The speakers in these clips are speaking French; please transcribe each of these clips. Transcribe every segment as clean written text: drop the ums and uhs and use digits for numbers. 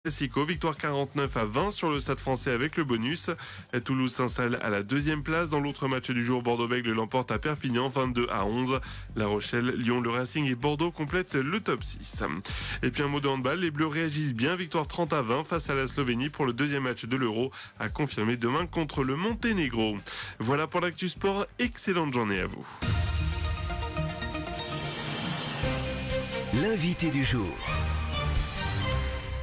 Classico, victoire 49-20 sur le Stade Français avec le bonus. Toulouse s'installe à la deuxième place. Dans l'autre match du jour, Bordeaux-Bègles l'emporte à Perpignan 22-11. La Rochelle, Lyon, le Racing et Bordeaux complètent le top 6. Et puis un mot de handball, les Bleus réagissent bien. Victoire 30-20 face à la Slovénie pour le deuxième match de l'Euro à confirmer demain contre le Monténégro. Voilà pour l'actu sport. Excellente journée à vous. L'invité du jour.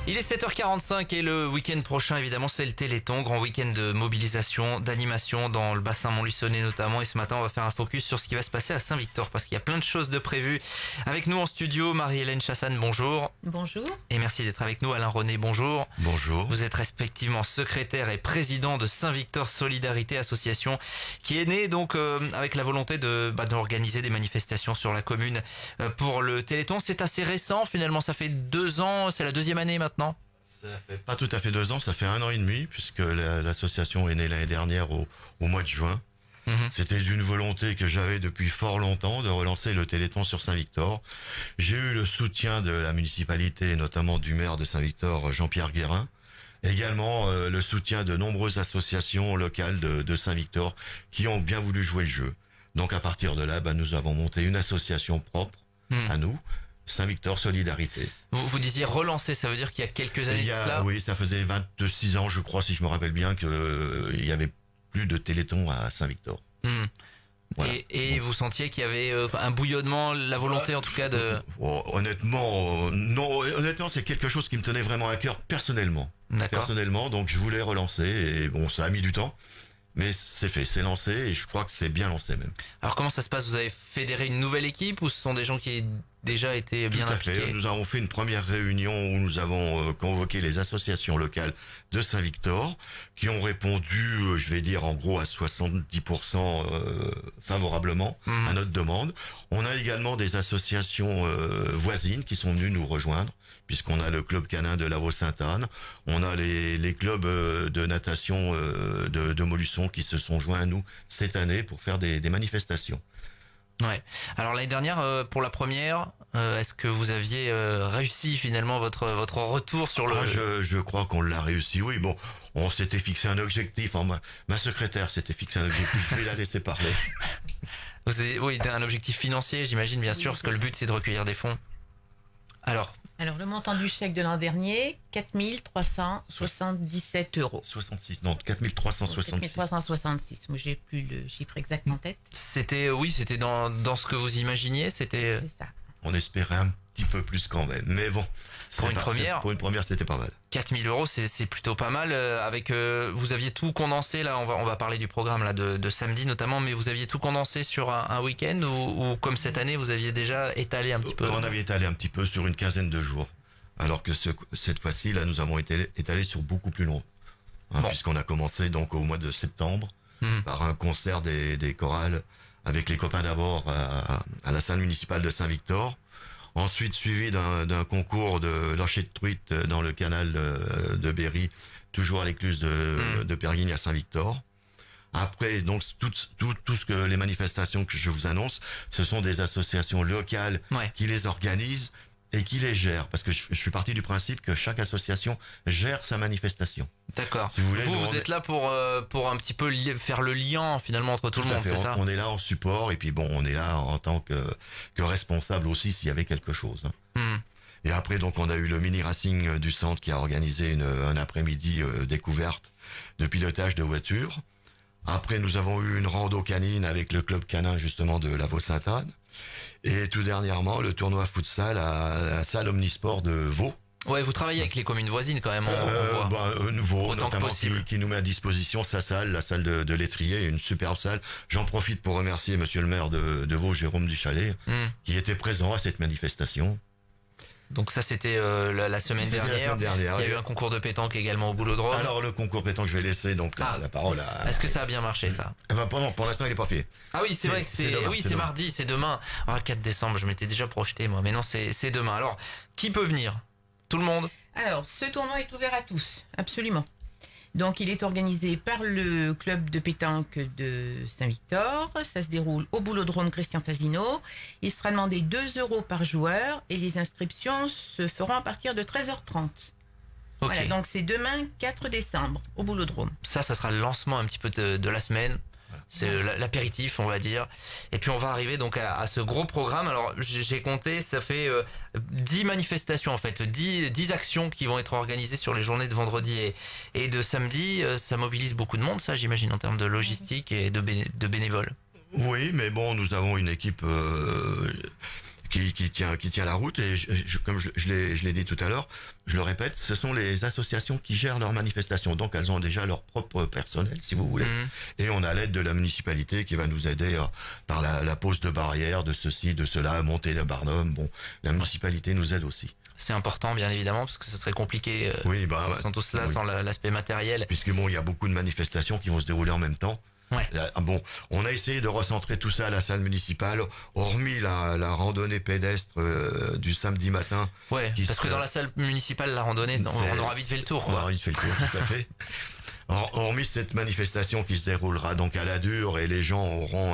Il est 7h45 et le week-end prochain, évidemment, c'est le Téléthon, grand week-end de mobilisation, d'animation dans le bassin Montluçonnet notamment. Et ce matin, on va faire un focus sur ce qui va se passer à Saint-Victor parce qu'il y a plein de choses de prévues. Avec nous en studio, Marie-Hélène Chassagne, bonjour. Bonjour. Et merci d'être avec nous. Alain René, bonjour. Bonjour. Vous êtes respectivement secrétaire et président de Saint-Victor Solidarité Association qui est née donc avec la volonté d'organiser des manifestations sur la commune pour le Téléthon. C'est assez récent finalement, ça fait 2 ans, c'est la deuxième année maintenant. Ça fait pas tout à fait 2 ans, ça fait 1 an et demi, puisque l'association est née l'année dernière au mois de juin. C'était d'une volonté que j'avais depuis fort longtemps de relancer le Téléthon sur Saint-Victor. J'ai eu le soutien de la municipalité, notamment du maire de Saint-Victor, Jean-Pierre Guérin. Également le soutien de nombreuses associations locales de Saint-Victor qui ont bien voulu jouer le jeu. Donc à partir de là, nous avons monté une association propre à nous, Saint-Victor Solidarité. Vous disiez relancer, ça veut dire qu'il y a quelques années de cela. Oui, ça faisait 26 ans, je crois, si je me rappelle bien, il y avait plus de Téléthon à Saint-Victor. Voilà. Et vous sentiez qu'il y avait un bouillonnement, la volonté en tout cas de... Honnêtement, non. Honnêtement, c'est quelque chose qui me tenait vraiment à cœur personnellement. D'accord. Personnellement, donc je voulais relancer et bon, ça a mis du temps. Mais c'est fait, c'est lancé et je crois que c'est bien lancé même. Alors comment ça se passe? Vous avez fédéré une nouvelle équipe ou ce sont des gens qui déjà été bien impliqués? Tout à fait. Nous avons fait une première réunion où nous avons convoqué les associations locales de Saint-Victor qui ont répondu, je vais dire en gros à 70% favorablement à notre demande. On a également des associations voisines qui sont venues nous rejoindre puisqu'on a le club canin de Lavaux-Sainte-Anne, on a les clubs de natation de Montluçon qui se sont joints à nous cette année pour faire des manifestations. Ouais. Alors l'année dernière, pour la première, est-ce que vous aviez réussi finalement votre retour sur le... Je crois qu'on l'a réussi, oui. Bon, on s'était fixé un objectif. Ma secrétaire s'était fixé un objectif. Je vais la laisser parler. Oui, un objectif financier, j'imagine, bien sûr, parce que le but c'est de recueillir des fonds. Alors, le montant du chèque de l'an dernier, 4 377 euros. 66, non, 4 366. 4 366. Moi, j'ai plus le chiffre exact en tête. c'était dans ce que vous imaginiez, c'était... C'est ça. On espérait un petit peu plus quand même, mais bon. Pour une première, c'était pas mal. 4 000 euros, c'est plutôt pas mal. Vous aviez tout condensé là. On va parler du programme là de samedi notamment, mais vous aviez tout condensé sur un week-end ou comme cette année, vous aviez déjà étalé un petit peu. On avait étalé un petit peu sur une quinzaine de jours, alors que cette fois-ci, là, nous avons été étalés sur beaucoup plus long, puisqu'on a commencé donc au mois de septembre par un concert des chorales avec les copains d'abord à la salle municipale de Saint-Victor. Ensuite, suivi d'un concours de lancer de truite dans le canal de Berry, toujours à l'écluse de Perguigne à Saint-Victor. Après, donc, tout ce que les manifestations que je vous annonce, ce sont des associations locales qui les organisent et qui les gèrent. Parce que je suis parti du principe que chaque association gère sa manifestation. D'accord. Si vous voulez, vous êtes là pour un petit peu faire le lien finalement entre tout le monde, c'est ça? On est là en support et puis bon, on est là en tant que responsable aussi s'il y avait quelque chose. Et après, donc, on a eu le mini racing du centre qui a organisé un après-midi découverte de pilotage de voitures. Après, nous avons eu une rando canine avec le club canin justement de Lavaux-Sainte-Anne. Et tout dernièrement, le tournoi futsal à la salle Omnisport de Vaud. Ouais, vous travaillez avec les communes voisines quand même, on voit. Nouveau, autant notamment que possible. qui nous met à disposition sa salle, la salle de l'étrier, une superbe salle. J'en profite pour remercier monsieur le maire de Vaud, Jérôme Duchalet, qui était présent à cette manifestation. Donc ça c'était la semaine dernière. Il y a eu un concours de pétanque également au Boulodrome. Alors le concours pétanque, je vais laisser donc la parole à... Est-ce que ça a bien marché ça? Pour l'instant il est pas fait. Ah oui, c'est vrai que c'est mardi, c'est demain. 4 décembre, je m'étais déjà projeté moi, mais non, c'est demain. Alors, qui peut venir? Tout le monde? Alors, ce tournoi est ouvert à tous, absolument. Donc, il est organisé par le club de pétanque de Saint-Victor. Ça se déroule au Boulodrome Christian Fasino. Il sera demandé 2 euros par joueur et les inscriptions se feront à partir de 13h30. Ok. Voilà, donc c'est demain 4 décembre au Boulodrome. Ça sera le lancement un petit peu de la semaine. C'est l'apéritif, on va dire. Et puis on va arriver donc à ce gros programme. Alors j'ai compté, ça fait 10 manifestations en fait, 10 actions qui vont être organisées sur les journées de vendredi et de samedi. Ça mobilise beaucoup de monde, ça j'imagine, en termes de logistique et de bénévoles. Oui, mais bon, nous avons une équipe qui tient la route et comme je l'ai dit tout à l'heure, je le répète, ce sont les associations qui gèrent leurs manifestations, donc elles ont déjà leur propre personnel, si vous voulez, et on a l'aide de la municipalité qui va nous aider par la pose de barrières, de ceci, de cela, monter la barnum. Bon, la municipalité nous aide aussi. C'est important, bien évidemment, parce que ce serait compliqué sans tout cela, sans l'aspect matériel. Puisque bon, il y a beaucoup de manifestations qui vont se dérouler en même temps. Ouais. Bon, on a essayé de recentrer tout ça à la salle municipale, hormis la randonnée pédestre du samedi matin. Ouais, parce que dans la salle municipale, la randonnée, on aura vite fait le tour. On aura vite fait le tour, tout à fait. Hormis cette manifestation qui se déroulera donc à la Dure, et les gens auront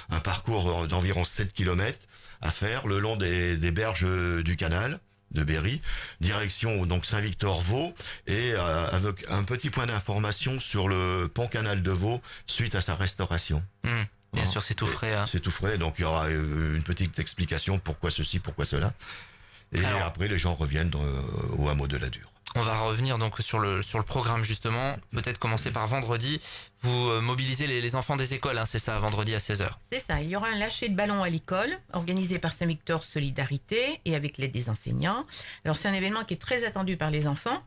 un parcours d'environ 7 km à faire le long des berges du canal de Berry, direction donc Saint-Victor-Vaux, et avec un petit point d'information sur le pont canal de Vaux suite à sa restauration. Bien sûr, c'est tout frais. Hein. C'est tout frais, donc il y aura une petite explication pourquoi ceci, pourquoi cela. Et alors, après, les gens reviennent au hameau de la Dure. On va revenir donc sur le programme justement. Peut-être commencer par vendredi. Vous mobilisez les enfants des écoles, hein, c'est ça, vendredi à 16h. C'est ça, il y aura un lâcher de ballon à l'école, organisé par Saint-Victor Solidarité et avec l'aide des enseignants. Alors c'est un événement qui est très attendu par les enfants,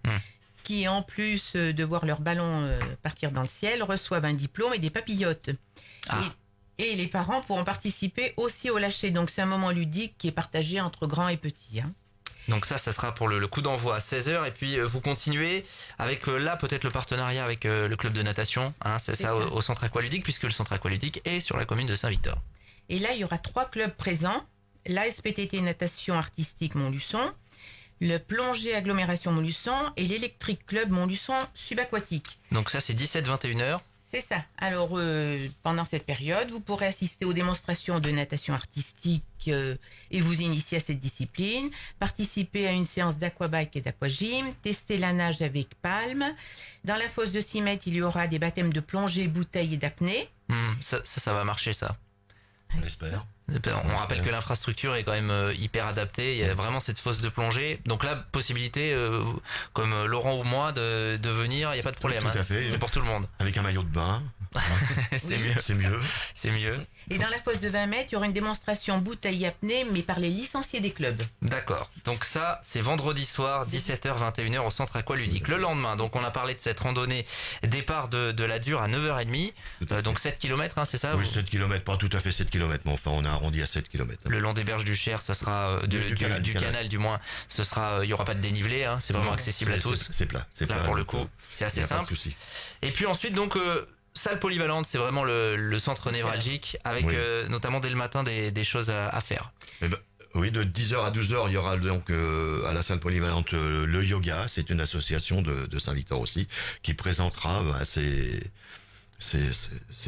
qui en plus de voir leur ballon partir dans le ciel, reçoivent un diplôme et des papillotes. Et les parents pourront participer aussi au lâcher. Donc c'est un moment ludique qui est partagé entre grands et petits. Hein. Donc ça sera pour le coup d'envoi à 16h. Et puis vous continuez avec là peut-être le partenariat avec le club de natation. Hein, c'est ça. Au centre aqualudique, puisque le centre aqualudique est sur la commune de Saint-Victor. Et là, il y aura 3 clubs présents. La SPTT Natation Artistique Montluçon, le Plongée Agglomération Montluçon et l'Électrique Club Montluçon Subaquatique. Donc ça c'est 17-21h. C'est ça. Alors, pendant cette période, vous pourrez assister aux démonstrations de natation artistique et vous initier à cette discipline, participer à une séance d'aquabike et d'aquagym, tester la nage avec palme. Dans la fosse de 6 mètres, il y aura des baptêmes de plongée, bouteille et d'apnée. Ça va marcher, ça. On l'espère. On rappelle que l'infrastructure est quand même hyper adaptée. Il y a vraiment cette fosse de plongée. Donc là, possibilité, comme Laurent ou moi, de venir, il n'y a pas de problème. Tout à fait. C'est pour tout le monde. Avec un maillot de bain. C'est mieux. C'est mieux. C'est mieux. Et dans la fosse de 20 mètres, il y aura une démonstration bouteille apnée, mais par les licenciés des clubs. D'accord. Donc ça, c'est vendredi soir, 17h, 21h au centre aqualudique. Le lendemain, donc on a parlé de cette randonnée départ de la Dure à 9h30. Donc 7 km, hein, c'est ça? Oui, 7 km, pas tout à fait 7 km, mais enfin on a arrondi à 7 km. Le long des berges du Cher, ça sera du canal du moins. Ce sera, il y aura pas de dénivelé, hein, c'est vraiment accessible à tous. C'est plat. Là pour le coup, c'est assez simple. Pas de souci. Et puis ensuite donc salle polyvalente, c'est vraiment le centre névralgique avec notamment dès le matin des choses à faire. Oui, de 10h à 12h, il y aura donc à la salle polyvalente le yoga. C'est une association de Saint-Victor aussi qui présentera ses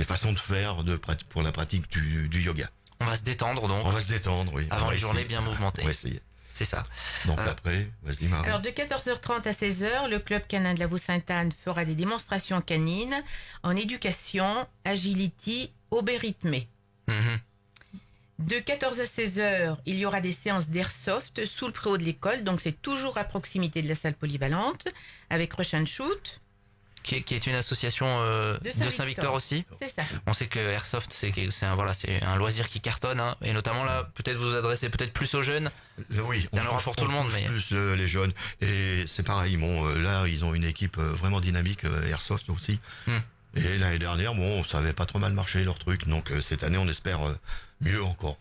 façons de faire pour la pratique du yoga. On va se détendre donc. On va se détendre, oui. Avant une journée bien mouvementée. On va essayer. C'est ça. Donc après, vas-y Marie. Alors de 14h30 à 16h, le club canin de la Vaux-Sainte-Anne fera des démonstrations canines en éducation, agility, aubé rythmé. De 14 à 16h, il y aura des séances d'airsoft sous le préau de l'école, donc c'est toujours à proximité de la salle polyvalente, avec Rush and Shoot. Qui est une association de Saint-Victor aussi. C'est ça. On sait que Airsoft, c'est un loisir qui cartonne, hein, et notamment là, peut-être vous adressez peut-être plus aux jeunes. Oui, il y en aura pour tout le monde, mais plus les jeunes. Et c'est pareil, là ils ont une équipe vraiment dynamique, Airsoft aussi. Et l'année dernière, ça avait pas trop mal marché leur truc, donc cette année on espère mieux encore.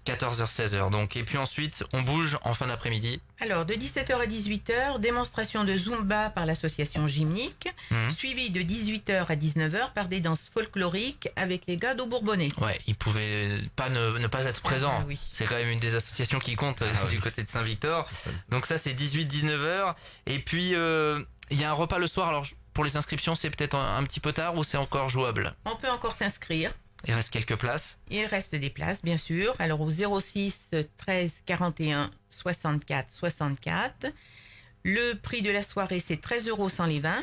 14h, 16h donc. Et puis ensuite, on bouge en fin d'après-midi. Alors, de 17h à 18h, démonstration de Zumba par l'association Gymnique, suivi de 18h à 19h par des danses folkloriques avec les gars d'Au Bourbonnais. Ouais, ils pouvaient pas ne pas être présents. Oui. C'est quand même une des associations qui compte du côté de Saint-Victor. Donc ça, c'est 18-19h. Et puis, il y a un repas le soir. Alors, pour les inscriptions, c'est peut-être un petit peu tard ou c'est encore jouable? On peut encore s'inscrire. Il reste quelques places. Il reste des places, bien sûr. Alors au 06 13 41 64 64. Le prix de la soirée, c'est 13 € sans les vins.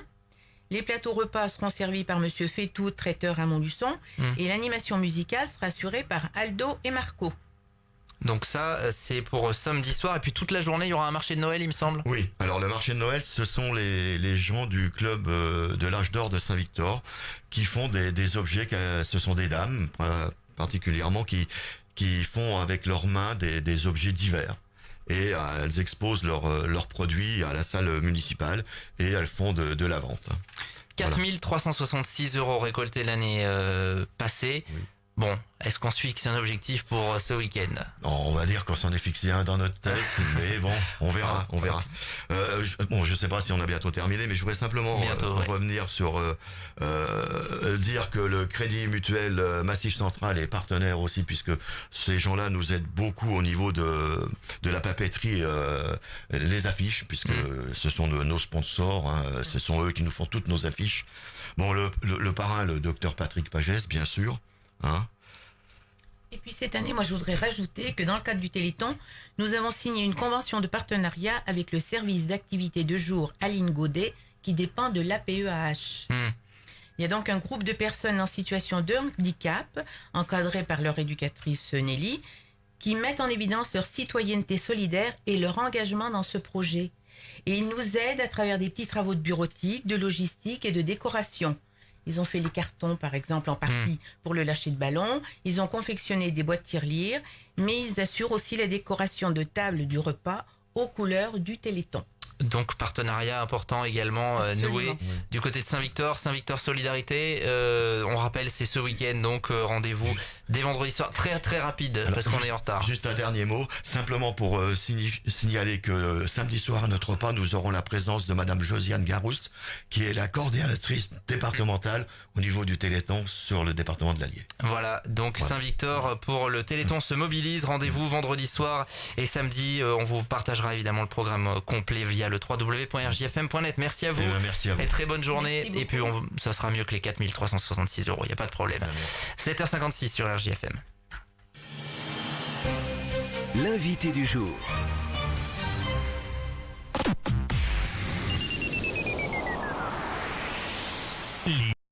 Les plateaux repas seront servis par Monsieur Fétou, traiteur à Montluçon. Et l'animation musicale sera assurée par Aldo et Marco. Donc ça, c'est pour samedi soir. Et puis toute la journée, il y aura un marché de Noël, il me semble. Oui, alors le marché de Noël, ce sont les gens du club de l'âge d'or de Saint-Victor qui font des objets, ce sont des dames particulièrement qui font avec leurs mains des objets divers. Et elles exposent leurs produits à la salle municipale et elles font de la vente. 4 366 € récoltés l'année passée. Oui. Bon, est-ce qu'on se fixe un objectif pour ce week-end? On va dire qu'on s'en est fixé un dans notre tête, mais bon, on verra. Je sais pas si on a bientôt terminé, mais je voudrais simplement revenir sur dire que le Crédit Mutuel Massif Central est partenaire aussi, puisque ces gens-là nous aident beaucoup au niveau de la papeterie, les affiches, puisque ce sont nos sponsors, hein, ce sont eux qui nous font toutes nos affiches. Bon, le parrain, le docteur Patrick Pagès, bien sûr. Hein? Et puis cette année, moi je voudrais rajouter que dans le cadre du Téléthon, nous avons signé une convention de partenariat avec le service d'activité de jour Aline Godet qui dépend de l'APEAH. Il y a donc un groupe de personnes en situation de handicap, encadrées par leur éducatrice Nelly, qui mettent en évidence leur citoyenneté solidaire et leur engagement dans ce projet. Et ils nous aident à travers des petits travaux de bureautique, de logistique et de décoration. Ils ont fait les cartons, par exemple, en partie pour le lâcher de ballon. Ils ont confectionné des boîtes tirelire, mais ils assurent aussi la décoration de table du repas aux couleurs du Téléthon. Donc partenariat important également noué du côté de Saint-Victor, Saint-Victor Solidarité. On rappelle, c'est ce week-end, donc rendez-vous dès vendredi soir, très très rapide. Alors, parce qu'on est en retard. Juste un dernier mot, simplement pour signaler que samedi soir à notre repas, nous aurons la présence de Madame Josiane Garouste, qui est la coordinatrice départementale au niveau du Téléthon sur le département de l'Allier. Voilà, donc Saint-Victor pour le Téléthon se mobilise. Rendez-vous vendredi soir et samedi. On vous partagera évidemment le programme complet via le www.rjfm.net. Merci à vous. Merci à vous. Et très bonne journée. Et puis ça sera mieux que les 4 366 €. Il n'y a pas de problème. 7h56 sur RJFM. L'invité du jour.